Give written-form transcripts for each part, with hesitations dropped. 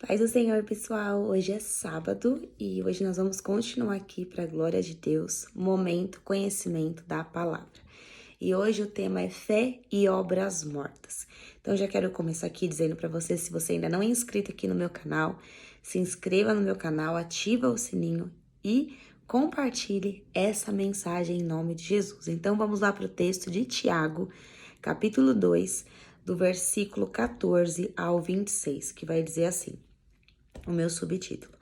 Paz do Senhor, pessoal! Hoje é sábado e hoje nós vamos continuar aqui para a glória de Deus, momento conhecimento da palavra. E hoje o tema é fé e obras mortas. Então já quero começar aqui dizendo para você, se você ainda não é inscrito aqui no meu canal, se inscreva no meu canal, ativa o sininho e compartilhe essa mensagem em nome de Jesus. Então vamos lá para o texto de Tiago, capítulo 2, do versículo 14 ao 26, que vai dizer assim: o meu subtítulo: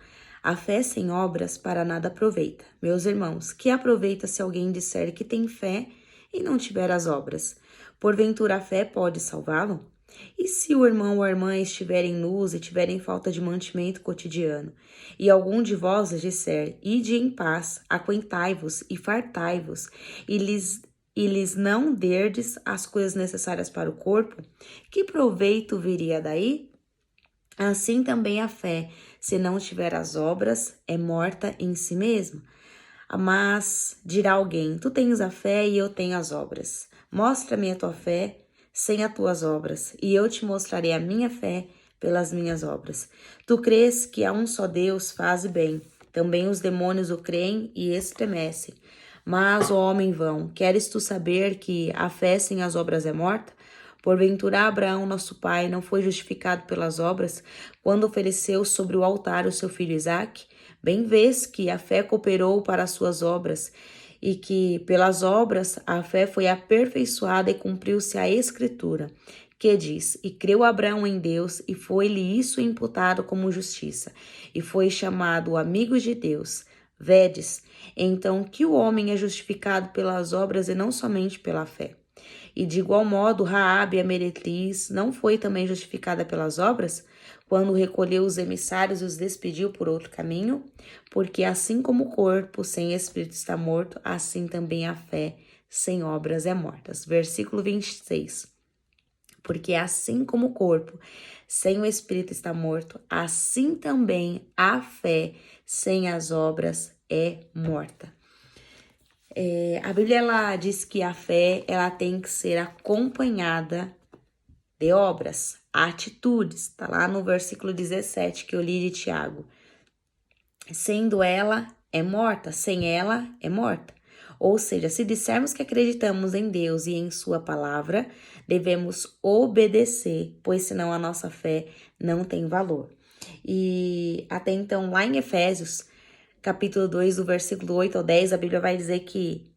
a fé sem obras para nada aproveita. Meus irmãos, que aproveita se alguém disser que tem fé e não tiver as obras? Porventura a fé pode salvá-lo? E se o irmão ou a irmã estiverem nus e tiverem falta de mantimento cotidiano, e algum de vós lhes disser: ide em paz, aquentai-vos e fartai-vos, e lhes não derdes as coisas necessárias para o corpo, que proveito viria daí? Assim também a fé, se não tiver as obras, é morta em si mesma. Mas dirá alguém: tu tens a fé e eu tenho as obras. Mostra-me a tua fé sem as tuas obras, e eu te mostrarei a minha fé pelas minhas obras. Tu crês que há um só Deus, faze bem. Também os demônios o creem e estremecem. Mas, ó homem vão, queres tu saber que a fé sem as obras é morta? Porventura Abraão, nosso pai, não foi justificado pelas obras quando ofereceu sobre o altar o seu filho Isaque? Bem vês que a fé cooperou para as suas obras, e que pelas obras a fé foi aperfeiçoada e cumpriu-se a escritura, que diz: e creu Abraão em Deus, e foi-lhe isso imputado como justiça, e foi chamado amigo de Deus. Vedes, então, que o homem é justificado pelas obras e não somente pela fé. E de igual modo, Raabe, a meretriz, não foi também justificada pelas obras, quando recolheu os emissários e os despediu por outro caminho? Porque assim como o corpo sem espírito está morto, assim também a fé sem obras é morta. Versículo 26. Porque assim como o corpo sem o espírito está morto, assim também a fé sem as obras é morta. A Bíblia ela diz que a fé ela tem que ser acompanhada de obras, atitudes. Tá lá no versículo 17 que eu li de Tiago. Sendo ela é morta, sem ela é morta. Ou seja, se dissermos que acreditamos em Deus e em sua palavra, devemos obedecer, pois senão a nossa fé não tem valor. E até então, lá em Efésios, capítulo 2, do versículo 8 ao 10, a Bíblia vai dizer que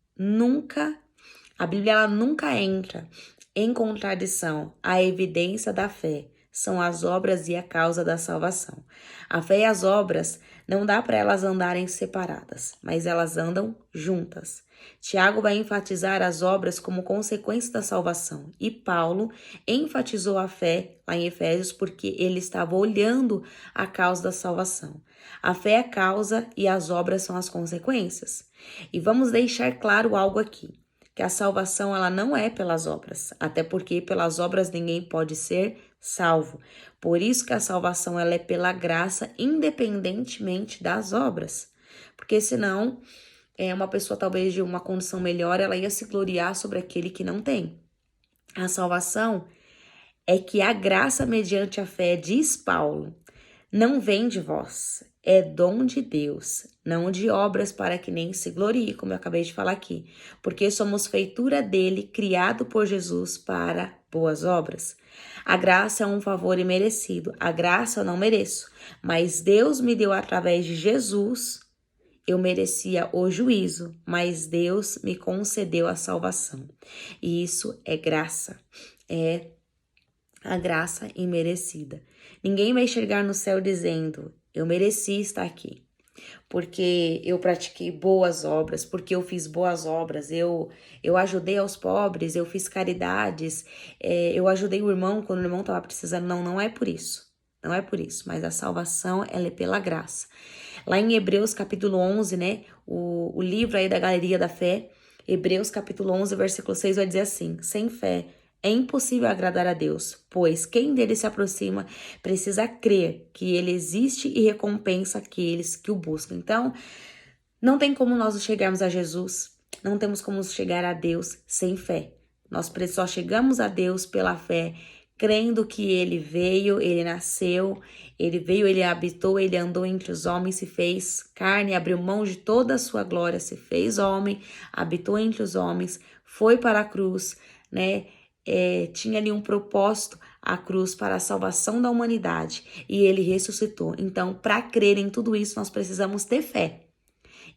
a Bíblia ela nunca entra em contradição à evidência da fé. São as obras e a causa da salvação. A fé e as obras não dá para elas andarem separadas, mas elas andam juntas. Tiago vai enfatizar as obras como consequência da salvação, e Paulo enfatizou a fé lá em Efésios porque ele estava olhando a causa da salvação. A fé é a causa e as obras são as consequências. E vamos deixar claro algo aqui, que a salvação ela não é pelas obras, até porque pelas obras ninguém pode ser salvo. Por isso que a salvação ela é pela graça, independentemente das obras. Porque senão, uma pessoa talvez de uma condição melhor, ela ia se gloriar sobre aquele que não tem. A salvação é que a graça mediante a fé, diz Paulo, não vem de vós, é dom de Deus, não de obras para que nem se glorie, como eu acabei de falar aqui, porque somos feitura dele, criado por Jesus para boas obras. A graça é um favor imerecido, a graça eu não mereço, mas Deus me deu através de Jesus. Eu merecia o juízo, mas Deus me concedeu a salvação. E isso é graça, é a graça imerecida. Ninguém vai chegar no céu dizendo: eu mereci estar aqui, porque eu pratiquei boas obras, porque eu fiz boas obras, eu ajudei aos pobres, eu fiz caridades, eu ajudei o irmão quando o irmão estava precisando. Não, não é por isso. Não é por isso, mas a salvação ela é pela graça. Lá em Hebreus capítulo 11, né, o livro aí da Galeria da Fé, Hebreus capítulo 11, versículo 6 vai dizer assim: sem fé é impossível agradar a Deus, pois quem dele se aproxima precisa crer que ele existe e recompensa aqueles que o buscam. Então, não tem como nós chegarmos a Jesus, não temos como chegar a Deus sem fé. Nós só chegamos a Deus pela fé crendo que ele veio, ele nasceu, ele veio, ele habitou, ele andou entre os homens, se fez carne, abriu mão de toda a sua glória, se fez homem, habitou entre os homens, foi para a cruz, né? Tinha ali um propósito, a cruz para a salvação da humanidade, e ele ressuscitou. Então, para crer em tudo isso, nós precisamos ter fé.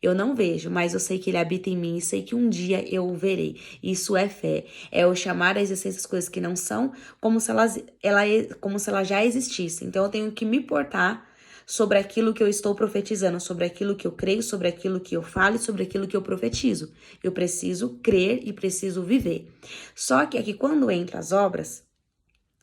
Eu não vejo, mas eu sei que ele habita em mim e sei que um dia eu o verei. Isso é fé. É eu chamar a existência as coisas que não são como se elas já existissem. Então eu tenho que me portar sobre aquilo que eu estou profetizando, sobre aquilo que eu creio, sobre aquilo que eu falo e sobre aquilo que eu profetizo. Eu preciso crer e preciso viver. Só que aqui quando entra as obras,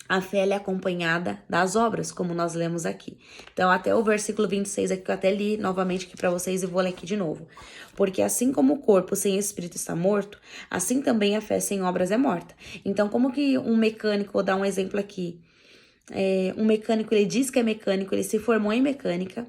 a fé é acompanhada das obras, como nós lemos aqui. Então, até o versículo 26 aqui, que eu até li novamente aqui para vocês e vou ler aqui de novo. Porque assim como o corpo sem espírito está morto, assim também a fé sem obras é morta. Então, como que um mecânico, vou dar um exemplo aqui. Um mecânico, ele diz que é mecânico, ele se formou em mecânica,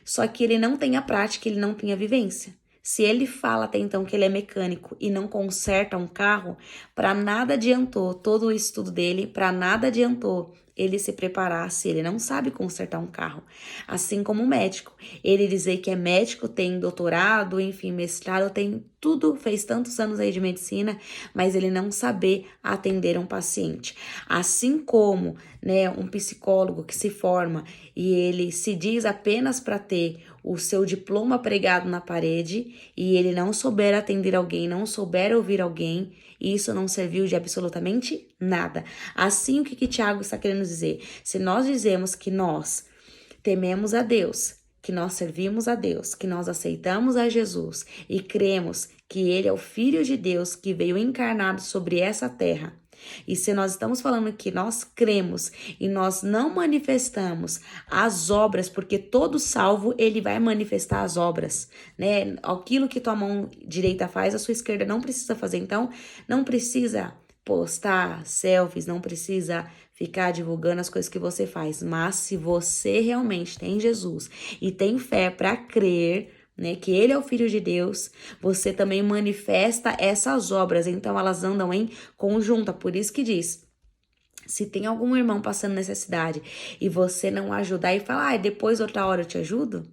só que ele não tem a prática, ele não tem a vivência. Se ele fala até então que ele é mecânico e não conserta um carro, para nada adiantou todo o estudo dele, para nada adiantou ele se preparar se ele não sabe consertar um carro. Assim como o médico. Ele dizer que é médico, tem doutorado, enfim, mestrado, tem tudo, fez tantos anos aí de medicina, mas ele não saber atender um paciente. Assim como, né, um psicólogo que se forma e ele se diz apenas para ter o seu diploma pregado na parede e ele não souber atender alguém, não souber ouvir alguém, isso não serviu de absolutamente nada. Assim, o que Tiago está querendo dizer? Se nós dizemos que nós tememos a Deus, que nós servimos a Deus, que nós aceitamos a Jesus e cremos que Ele é o Filho de Deus que veio encarnado sobre essa terra, e se nós estamos falando que nós cremos e nós não manifestamos as obras, porque todo salvo, ele vai manifestar as obras, né? Aquilo que tua mão direita faz, a sua esquerda não precisa fazer. Então, não precisa postar selfies, não precisa ficar divulgando as coisas que você faz. Mas se você realmente tem Jesus e tem fé para crer, né, que ele é o Filho de Deus, você também manifesta essas obras, então elas andam em conjunto. Por isso que diz, se tem algum irmão passando necessidade e você não ajudar e falar, depois outra hora eu te ajudo,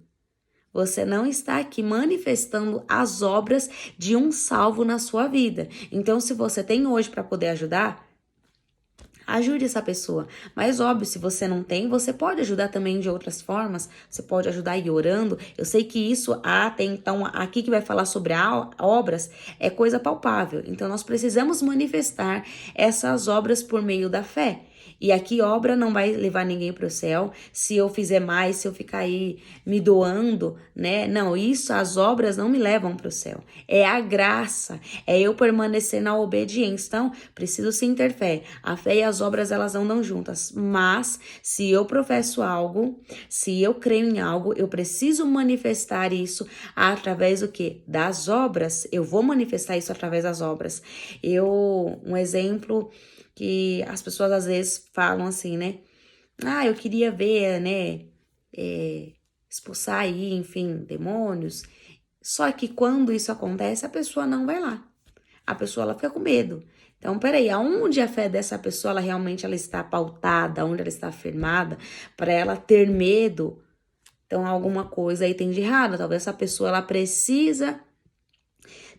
você não está aqui manifestando as obras de um salvo na sua vida. Então, se você tem hoje para poder ajudar, ajude essa pessoa. Mas óbvio, se você não tem, você pode ajudar também de outras formas. Você pode ajudar ir orando. Eu sei que isso até então, aqui que vai falar sobre obras, é coisa palpável. Então nós precisamos manifestar essas obras por meio da fé. E aqui obra não vai levar ninguém para o céu. Se eu fizer mais, se eu ficar aí me doando, né? Não, isso, as obras não me levam para o céu. É a graça, é eu permanecer na obediência. Então, preciso sim ter fé. A fé e as obras, elas andam juntas. Mas, se eu professo algo, se eu creio em algo, eu preciso manifestar isso através do quê? Das obras. Eu vou manifestar isso através das obras. Um exemplo que as pessoas às vezes falam assim, né? Eu queria ver, né? Expulsar aí, enfim, demônios. Só que quando isso acontece, a pessoa não vai lá. A pessoa, ela fica com medo. Então, peraí, aonde a fé dessa pessoa, ela está pautada, onde ela está afirmada, para ela ter medo? Então, alguma coisa aí tem de errado. Talvez essa pessoa, ela precisa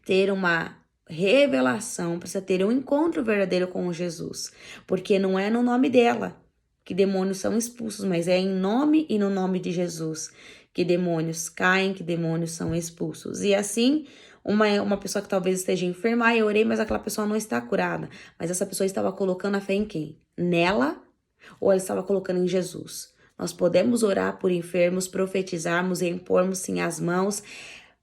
ter uma revelação, precisa ter um encontro verdadeiro com Jesus, porque não é no nome dela que demônios são expulsos, mas é em nome e no nome de Jesus que demônios caem, que demônios são expulsos. E assim, uma pessoa que talvez esteja enferma, eu orei, mas aquela pessoa não está curada, mas essa pessoa estava colocando a fé em quem? Nela? Ou ela estava colocando em Jesus? Nós podemos orar por enfermos, profetizarmos e impormos sim as mãos,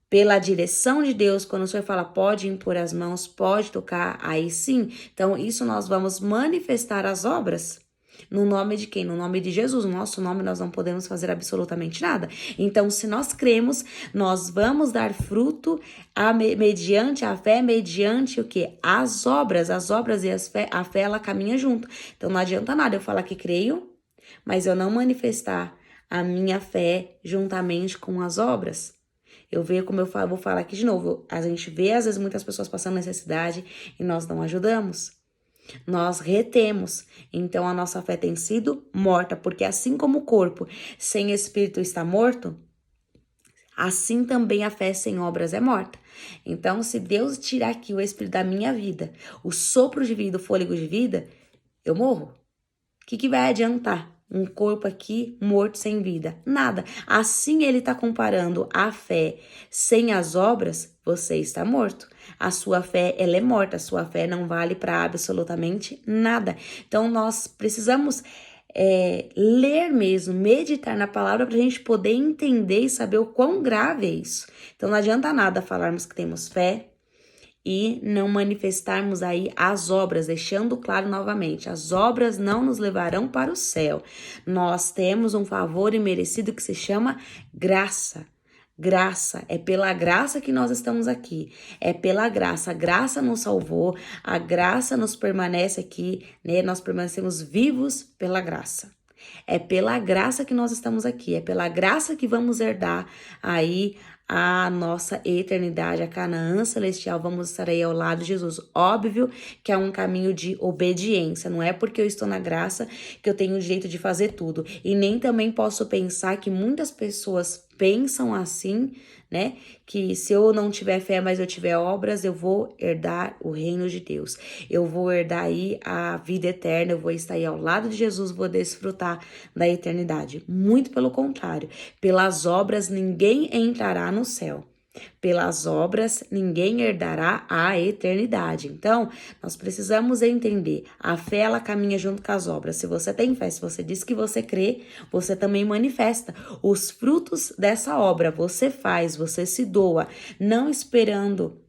pela direção de Deus, quando o Senhor fala pode impor as mãos, pode tocar, aí sim. Então, isso nós vamos manifestar as obras. No nome de quem? No nome de Jesus. No nosso nome nós não podemos fazer absolutamente nada. Então, se nós cremos, nós vamos dar fruto mediante a fé, mediante o quê? As obras e a fé ela caminha junto. Então, não adianta nada eu falar que creio, mas eu não manifestar a minha fé juntamente com as obras. Eu vejo, como eu falo, vou falar aqui de novo, a gente vê às vezes muitas pessoas passando necessidade e nós não ajudamos. Nós retemos. Então, a nossa fé tem sido morta, porque assim como o corpo sem espírito está morto, assim também a fé sem obras é morta. Então, se Deus tirar aqui o espírito da minha vida, o sopro de vida, o fôlego de vida, eu morro. O que vai adiantar? Um corpo aqui morto sem vida? Nada. Assim ele está comparando a fé sem as obras, você está morto. A sua fé, ela é morta. A sua fé não vale para absolutamente nada. Então, nós precisamos ler mesmo, meditar na palavra para a gente poder entender e saber o quão grave é isso. Então, não adianta nada falarmos que temos fé e não manifestarmos aí as obras, deixando claro novamente, as obras não nos levarão para o céu. Nós temos um favor imerecido que se chama graça. Graça, é pela graça que nós estamos aqui, é pela graça, a graça nos salvou, a graça nos permanece aqui, né? Nós permanecemos vivos pela graça. É pela graça que nós estamos aqui, é pela graça que vamos herdar aí a nossa eternidade, a Canaã celestial, vamos estar aí ao lado de Jesus. Óbvio que é um caminho de obediência, não é porque eu estou na graça que eu tenho o direito de fazer tudo. E nem também posso pensar que muitas pessoas pensam assim, né? Que se eu não tiver fé, mas eu tiver obras, eu vou herdar o reino de Deus. Eu vou herdar aí a vida eterna, eu vou estar aí ao lado de Jesus, vou desfrutar da eternidade. Muito pelo contrário, pelas obras ninguém entrará no céu. Pelas obras, ninguém herdará a eternidade. Então, nós precisamos entender, a fé, ela caminha junto com as obras. Se você tem fé, se você diz que você crê, você também manifesta os frutos dessa obra. Você faz, você se doa, não esperando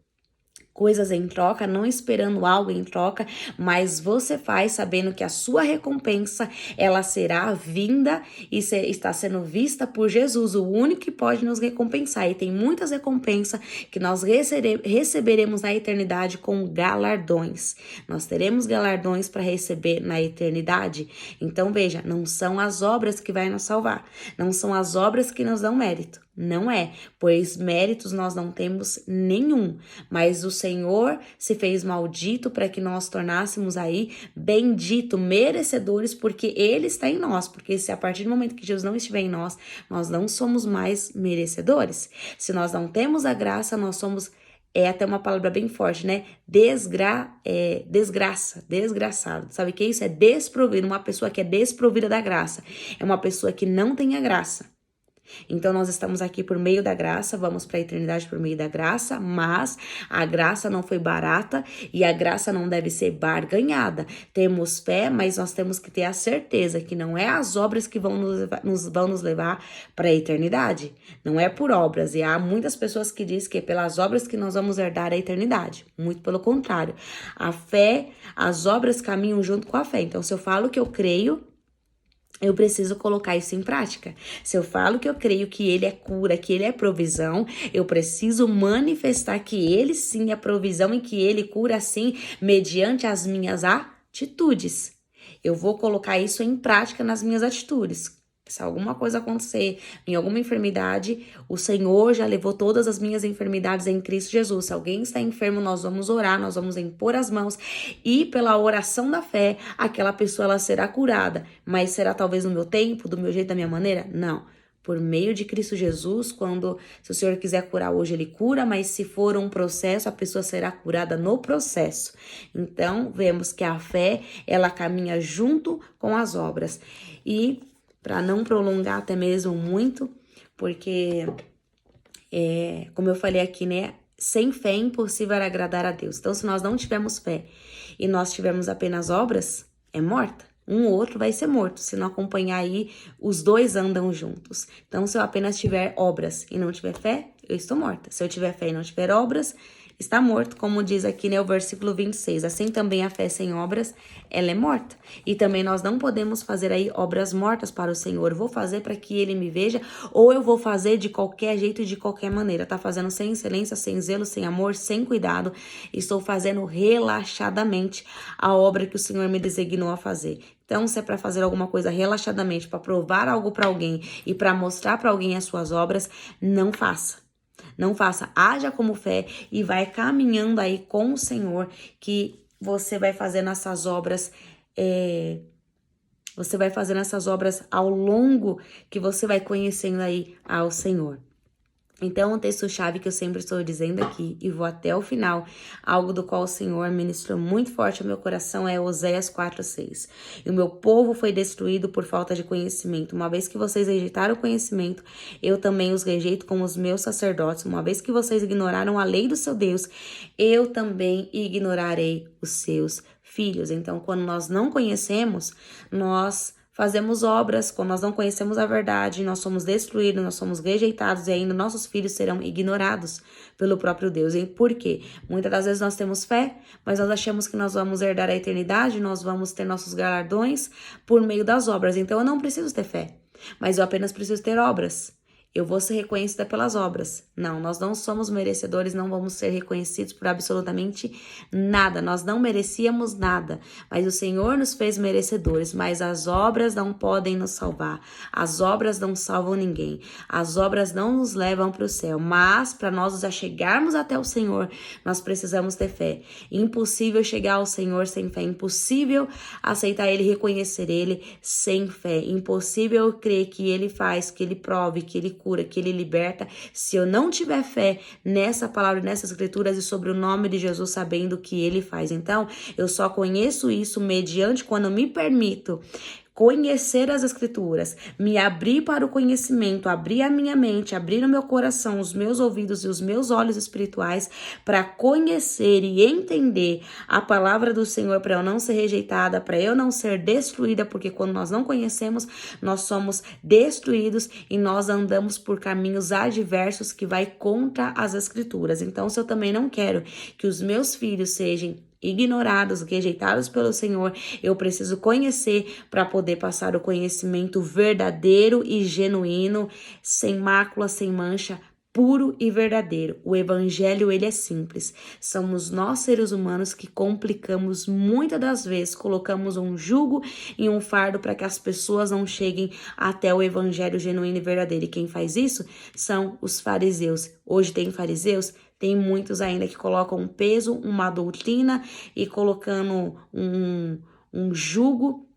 coisas em troca, não esperando algo em troca, mas você faz sabendo que a sua recompensa, ela será vinda e está sendo vista por Jesus, o único que pode nos recompensar. E tem muitas recompensas que nós receberemos na eternidade com galardões. Nós teremos galardões para receber na eternidade. Então, veja, não são as obras que vai nos salvar, não são as obras que nos dão mérito. Não é, pois méritos nós não temos nenhum, mas o Senhor se fez maldito para que nós tornássemos aí bendito, merecedores, porque Ele está em nós, porque se a partir do momento que Jesus não estiver em nós, nós não somos mais merecedores. Se nós não temos a graça, nós somos, até uma palavra bem forte, né? Desgraçado. Sabe o que é isso? É desprovido. Uma pessoa que é desprovida da graça é uma pessoa que não tem a graça. Então, nós estamos aqui por meio da graça, vamos para a eternidade por meio da graça, mas a graça não foi barata e a graça não deve ser barganhada. Temos fé, mas nós temos que ter a certeza que não é as obras que vão nos levar para a eternidade. Não é por obras, e há muitas pessoas que dizem que é pelas obras que nós vamos herdar a eternidade. Muito pelo contrário. A fé, as obras caminham junto com a fé. Então, se eu falo que eu creio, eu preciso colocar isso em prática. Se eu falo que eu creio que Ele é cura, que Ele é provisão, eu preciso manifestar que Ele sim é provisão e que Ele cura sim mediante as minhas atitudes. Eu vou colocar isso em prática nas minhas atitudes. Se alguma coisa acontecer em alguma enfermidade, o Senhor já levou todas as minhas enfermidades em Cristo Jesus. Se alguém está enfermo, nós vamos orar, nós vamos impor as mãos e pela oração da fé, aquela pessoa ela será curada. Mas será talvez no meu tempo, do meu jeito, da minha maneira? Não. Por meio de Cristo Jesus, se o Senhor quiser curar hoje, Ele cura, mas se for um processo, a pessoa será curada no processo. Então, vemos que a fé, ela caminha junto com as obras. E para não prolongar até mesmo muito, porque, como eu falei aqui, né, sem fé é impossível agradar a Deus. Então, se nós não tivermos fé e nós tivermos apenas obras, é morta. Um ou outro vai ser morto, se não acompanhar aí, os dois andam juntos. Então, se eu apenas tiver obras e não tiver fé, eu estou morta. Se eu tiver fé e não tiver obras, está morto, como diz aqui, né, o versículo 26. Assim também a fé sem obras, ela é morta. E também nós não podemos fazer aí obras mortas para o Senhor. Vou fazer para que Ele me veja, ou eu vou fazer de qualquer jeito e de qualquer maneira. Tá fazendo sem excelência, sem zelo, sem amor, sem cuidado. Estou fazendo relaxadamente a obra que o Senhor me designou a fazer. Então, se é para fazer alguma coisa relaxadamente, para provar algo para alguém e para mostrar para alguém as suas obras, não faça. Não faça, haja como fé e vai caminhando aí com o Senhor, que você vai fazendo essas obras, você vai fazendo essas obras ao longo que você vai conhecendo aí ao Senhor. Então, o texto-chave que eu sempre estou dizendo aqui, e vou até o final, algo do qual o Senhor ministrou muito forte ao meu coração, é Oséias 4:6. E o meu povo foi destruído por falta de conhecimento. Uma vez que vocês rejeitaram o conhecimento, eu também os rejeito como os meus sacerdotes. Uma vez que vocês ignoraram a lei do seu Deus, eu também ignorarei os seus filhos. Então, quando nós não conhecemos, nós fazemos obras, quando nós não conhecemos a verdade, nós somos destruídos, nós somos rejeitados e ainda nossos filhos serão ignorados pelo próprio Deus. E por quê? Muitas das vezes nós temos fé, mas nós achamos que nós vamos herdar a eternidade, nós vamos ter nossos galardões por meio das obras. Então eu não preciso ter fé, mas eu apenas preciso ter obras. Eu vou ser reconhecida pelas obras. Não, nós não somos merecedores, não vamos ser reconhecidos por absolutamente nada. Nós não merecíamos nada, mas o Senhor nos fez merecedores. Mas as obras não podem nos salvar. As obras não salvam ninguém. As obras não nos levam para o céu. Mas para nós nos achegarmos até o Senhor, nós precisamos ter fé. Impossível chegar ao Senhor sem fé. Impossível aceitar Ele, reconhecer Ele sem fé. Impossível crer que Ele faz, que Ele prove, que Ele cura, que Ele liberta, se eu não tiver fé nessa palavra, nessas escrituras e sobre o nome de Jesus, sabendo que Ele faz. Então, eu só conheço isso mediante quando eu me permito conhecer as escrituras, me abrir para o conhecimento, abrir a minha mente, abrir o meu coração, os meus ouvidos e os meus olhos espirituais para conhecer e entender a palavra do Senhor, para eu não ser rejeitada, para eu não ser destruída, porque quando nós não conhecemos, nós somos destruídos e nós andamos por caminhos adversos que vai contra as escrituras. Então, se eu também não quero que os meus filhos sejam ignorados, rejeitados pelo Senhor, eu preciso conhecer para poder passar o conhecimento verdadeiro e genuíno, sem mácula, sem mancha, puro e verdadeiro. O evangelho, ele é simples. Somos nós, seres humanos, que complicamos muitas das vezes, colocamos um jugo e um fardo para que as pessoas não cheguem até o evangelho genuíno e verdadeiro. E quem faz isso são os fariseus. Hoje tem fariseus? Tem muitos ainda que colocam um peso, uma doutrina e colocando um jugo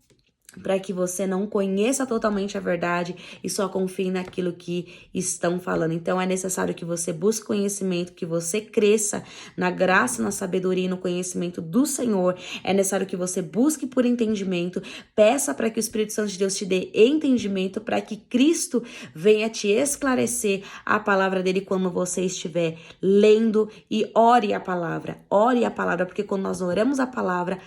para que você não conheça totalmente a verdade e só confie naquilo que estão falando. Então, é necessário que você busque conhecimento, que você cresça na graça, na sabedoria e no conhecimento do Senhor. É necessário que você busque por entendimento, peça para que o Espírito Santo de Deus te dê entendimento, para que Cristo venha te esclarecer a palavra dele quando você estiver lendo, e ore a palavra, porque quando nós oramos a palavra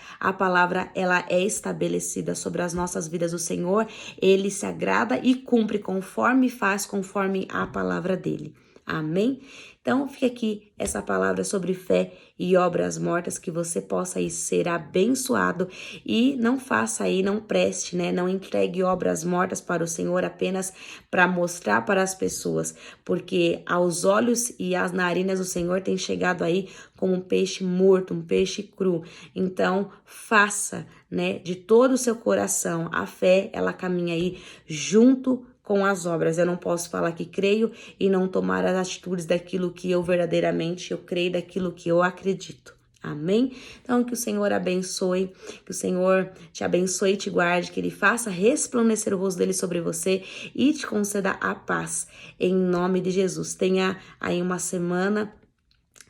ela é estabelecida sobre as nossas vidas. O Senhor, ele se agrada e cumpre conforme faz, conforme a palavra dele. Amém? Então, fica aqui essa palavra sobre fé e obras mortas, que você possa aí ser abençoado e não faça aí, não preste, né? Não entregue obras mortas para o Senhor apenas para mostrar para as pessoas, porque aos olhos e às narinas do Senhor tem chegado aí como um peixe morto, um peixe cru. Então, faça, né, de todo o seu coração. A fé, ela caminha aí junto com as obras. Eu não posso falar que creio e não tomar as atitudes daquilo que eu verdadeiramente eu creio, daquilo que eu acredito. Amém? Então, que o Senhor abençoe, que o Senhor te abençoe e te guarde, que Ele faça resplandecer o rosto dele sobre você e te conceda a paz, em nome de Jesus. Tenha aí uma semana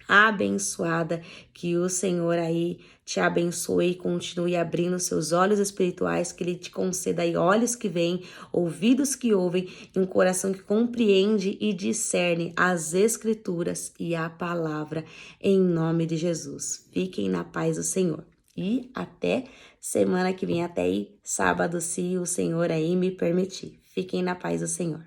abençoada, que o Senhor aí te abençoe e continue abrindo seus olhos espirituais, que Ele te conceda aí olhos que veem, ouvidos que ouvem e um coração que compreende e discerne as escrituras e a palavra, em nome de Jesus. Fiquem na paz do Senhor e até semana que vem, até aí sábado, se o Senhor aí me permitir. Fiquem na paz do Senhor.